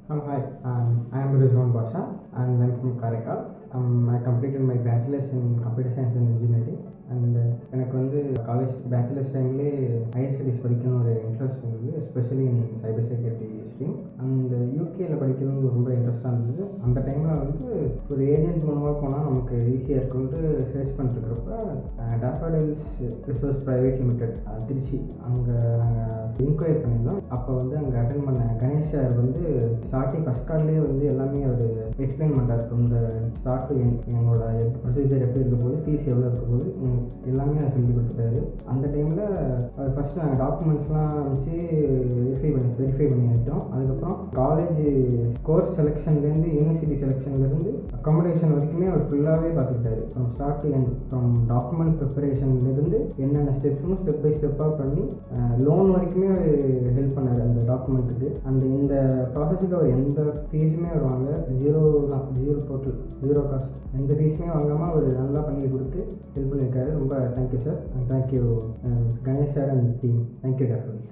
Hi, I am Rizwan Basha and I'm from Karaikal. I completed my bachelor's in computer science and engineering and எனக்கு வந்து college bachelors டைம்லேயே higher studies படிக்கணும் ஒரு interest இருந்தது, especially in cyber security stream. அந்த யூகேயில் படிக்கணும்னு ரொம்ப இன்ட்ரெஸ்ட்டாக இருந்தது. அந்த டைமில் வந்து ஒரு ஏஜென்ட் மூலமாக போனால் நமக்கு ஈஸியாக இருக்குன்ட்டு சர்ச் பண்ணிட்டுருக்கிறப்ப Daffodils resource private limited Trichy அங்கே நாங்கள் இன்கொயர் பண்ணியிருந்தோம். அப்போ வந்து அங்கே அட்டன் பண்ண கணேஷ் சார் வந்து ஸ்டார்டிங் ஃபஸ்ட் கார்ட்லேயே வந்து எல்லாமே அவர் எக்ஸ்பிளைன் பண்ணுறாரு. இந்த ஸ்டார்ட் டு எங்களோட ப்ரொசீஜர் எப்படி இருக்க போது, ஃபீஸ் எவ்வளோ இருக்க போது எல்லாமே அதை சொல்லி கொடுத்துட்டாரு. அந்த டைமில் அவர் ஃபஸ்ட்டு நாங்கள் டாக்குமெண்ட்ஸ்லாம் வச்சு வெரிஃபை பண்ணி வச்சிட்டோம். அதுக்கப்புறம் காலேஜ் கோர்ஸ் செலெக்ஷன்லேருந்து யூனிவர்சிட்டி செலெக்ஷன்லேருந்து அக்காமடேஷன் வரைக்குமே அவர் ஃபுல்லாகவே பார்த்துக்கிட்டாரு. From start to end, from document ப்ரிப்பரேஷன்லேருந்து என்னென்ன ஸ்டெப்ஸும் ஸ்டெப் பை ஸ்டெப்பாக பண்ணி லோன் வரைக்குமே ஹெல்ப் பண்ணார் அந்த டாக்குமெண்ட்டுக்கு. இந்த ப்ராசஸுக்கு அவர் எந்த ஃபீஸுமே அவர் வாங்க ஜீரோ டோட்டல், ஜீரோ காஸ்ட், எந்த ஃபீஸுமே வாங்காமல் அவர் நல்லா பண்ணி கொடுத்து ஹெல்ப் பண்ணியிருக்காரு. ரொம்ப thank you sir, thank you Ganesh sir and team. Thank you daffodils.